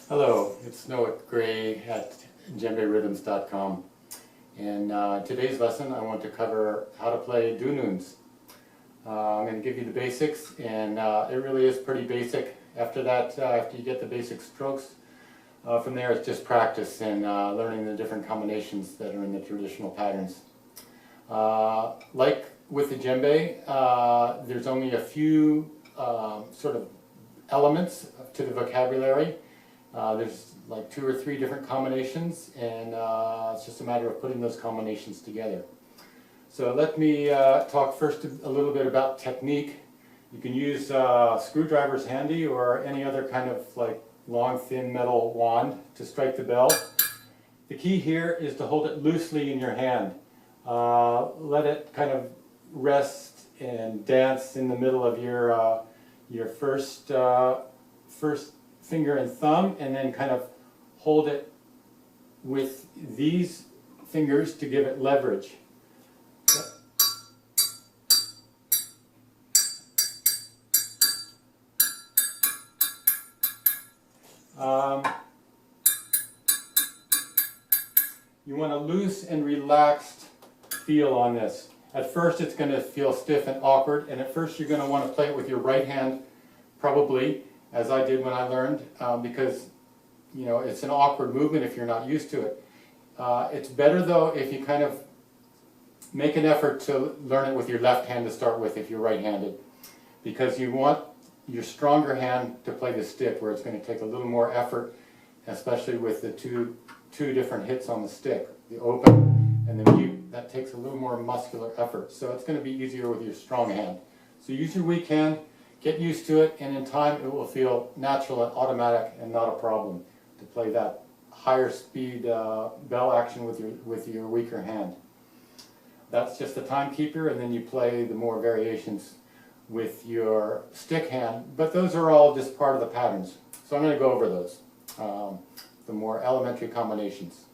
Hello, it's Noah Gray at djemberhythms.com, and today's lesson I want to cover how to play Dununs. I'm going to give you the basics, and it really is pretty basic. After that, after you get the basic strokes, from there it's just practice and learning the different combinations that are in the traditional patterns. Like with the djembe, there's only a few sort of elements to the vocabulary. There's like 2 or 3 different combinations, and it's just a matter of putting those combinations together. So let me talk first a little bit about technique. You can use screwdrivers handy or any other kind of like long thin metal wand to strike the bell. The key here is to hold it loosely in your hand. Let it kind of rest and dance in the middle of your first finger and thumb, and then kind of hold it with these fingers to give it leverage. You want a loose and relaxed feel on this. At first it's going to feel stiff and awkward, and at first you're going to want to play it with your right hand, probably, as I did when I learned, because you know it's an awkward movement if you're not used to it. It's better though if you kind of make an effort to learn it with your left hand to start with if you're right-handed, because you want your stronger hand to play the stick, where it's going to take a little more effort, especially with the two different hits on the stick, the open and the mute. That takes a little more muscular effort, so it's going to be easier with your strong hand. So use your weak hand, get used to it, and in time it will feel natural and automatic and not a problem to play that higher speed bell action with your weaker hand. That's just the timekeeper, and then you play the more variations with your stick hand, but those are all just part of the patterns. So I'm going to go over those, the more elementary combinations.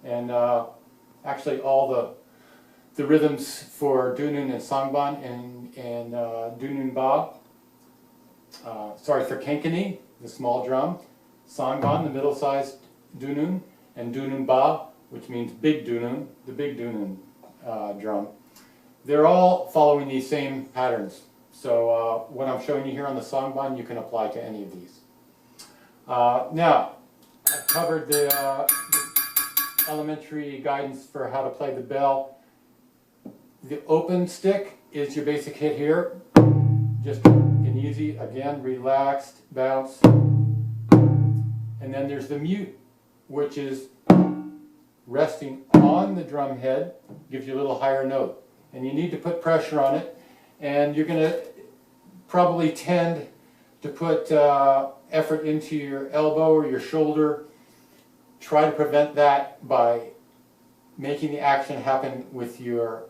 And actually all the rhythms for Dunun and sangban and Dunun ba, for kenkeni, the small drum, sangban, the middle-sized Dunun, and Dunun ba, which means big Dunun, the big Dunun drum. They're all following these same patterns. So what I'm showing you here on the sangban, you can apply to any of these. Now, I've covered the elementary guidance for how to play the bell. The open stick is your basic hit here. Just an easy, again, relaxed bounce. And then there's the mute, which is resting on the drum head, gives you a little higher note. And you need to put pressure on it, and you're going to probably tend to put effort into your elbow or your shoulder. Try to prevent that by making the action happen with your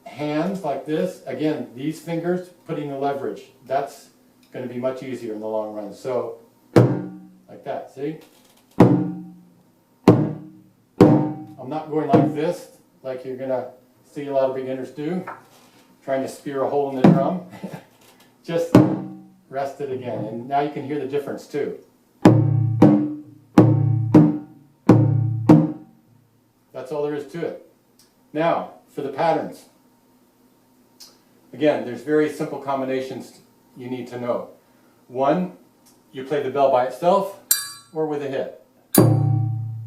hands like this. Again, these fingers putting the leverage. That's going to be much easier in the long run. So, like that, see? I'm not going like this, like you're going to see a lot of beginners do, trying to spear a hole in the drum. Just rest it again, and now you can hear the difference too. That's all there is to it. Now, for the patterns. Again, there's very simple combinations you need to know. One, you play the bell by itself, or with a hit,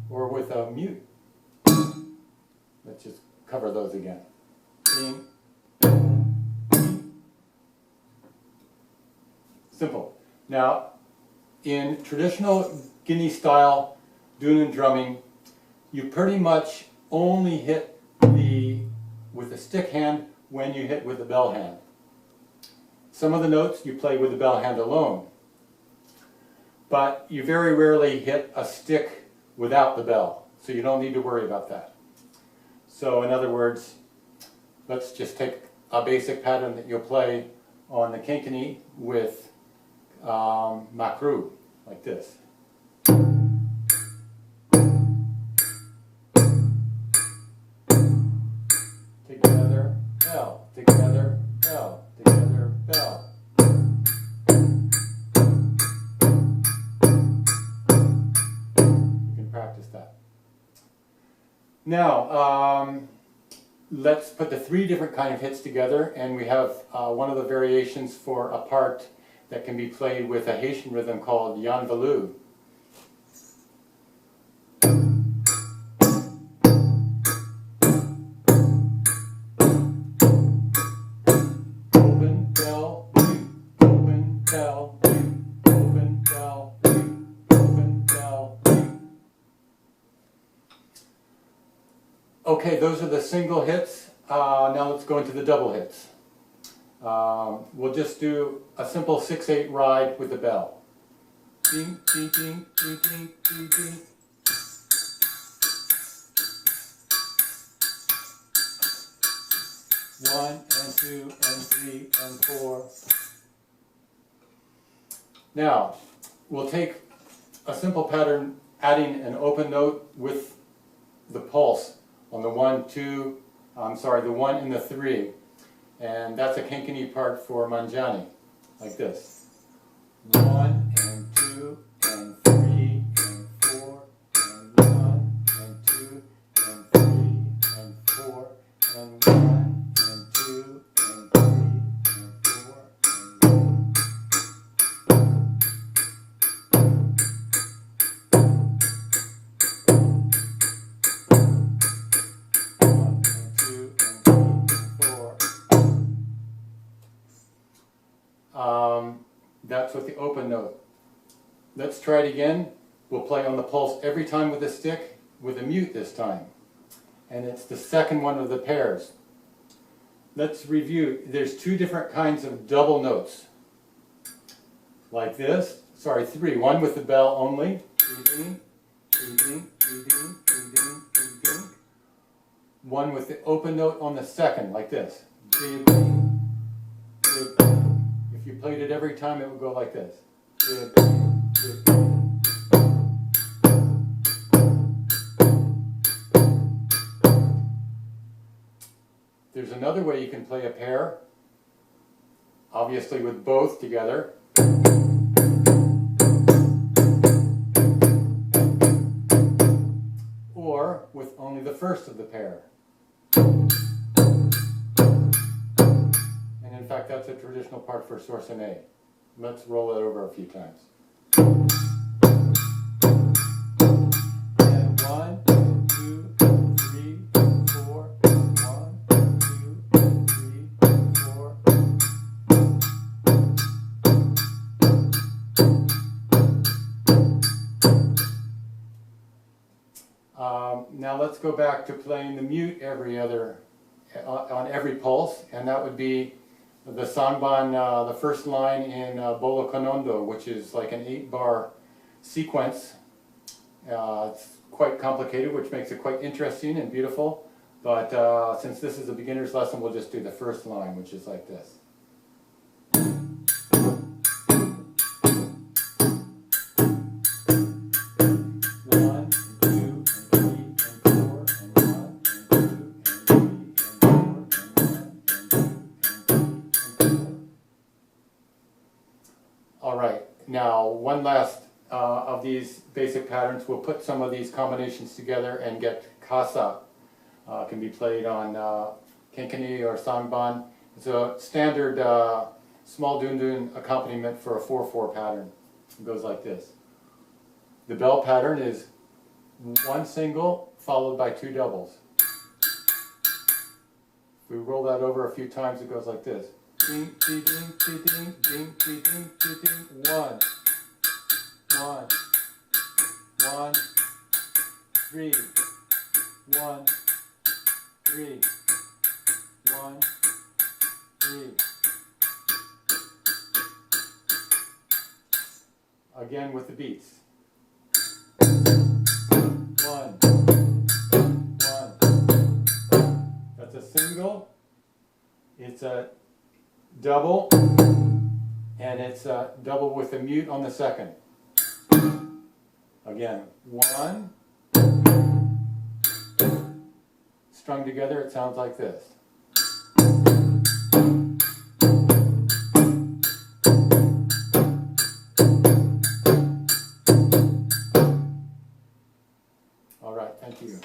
or with a mute. Let's just cover those again. Simple. Now, in traditional Guinea style Dunun drumming, you pretty much only hit with the stick hand when you hit with the bell hand. Some of the notes you play with the bell hand alone, but you very rarely hit a stick without the bell, so you don't need to worry about that. So in other words, let's just take a basic pattern that you'll play on the kenkeni with Makru, like this. Together, bell, together, bell, together, bell. Now, let's put the three different kind of hits together, and we have one of the variations for a part that can be played with a Haitian rhythm called Yanvalou. Open, bell, mute, open, bell, mute, open, bell, mute, open, bell, mute. Okay, those are the single hits. Now let's go into the double hits. We'll just do a simple 6/8 ride with the bell. Ding, ding, ding, ding, ding, ding, ding. One and two and three and four. Now, we'll take a simple pattern adding an open note with the pulse on the 1, 2, the 1 and the 3. And that's a kenkeni part for Mendiani, like this. 1 and 2 and 3 and 4 and 1 and 2 and 3 and 4 and 1 and 2 and 3 and 4 and 1. That's with the open note. Let's try it again. We'll play on the pulse every time with the stick, with a mute this time. And it's the second one of the pairs. Let's review. There's two different kinds of double notes. Like this. Sorry, three. One with the bell only. One with the open note on the second, like this. If you played it every time, it would go like this. There's another way you can play a pair, obviously with both together. Or with only the first of the pair. In fact, that's a traditional part for Sorsornet. Let's roll it over a few times. And 1, 2, 3, 4. 1, 2, 3, 4. Now let's go back to playing the mute on every pulse, and that would be the sangban, the first line in Bolokonondo, which is like an 8-bar sequence. It's quite complicated, which makes it quite interesting and beautiful. But since this is a beginner's lesson, we'll just do the first line, which is like this. Alright, now one last of these basic patterns. We'll put some of these combinations together and get Kassa. Can be played on kenkeni or sangban. It's a standard small dundun accompaniment for a 4/4 pattern. It goes like this. The bell pattern is one single followed by two doubles. If we roll that over a few times, it goes like this. Ding, ding, ding, ding, ding, ding, ding, ding, ding, ding. 1, 1, 1, 3, 1, 3, 1, 3. Again with the beats. 1, 1. That's a single. It's a double, and it's a double with a mute on the second. Again, 1. Strung together, it sounds like this. All right, thank you.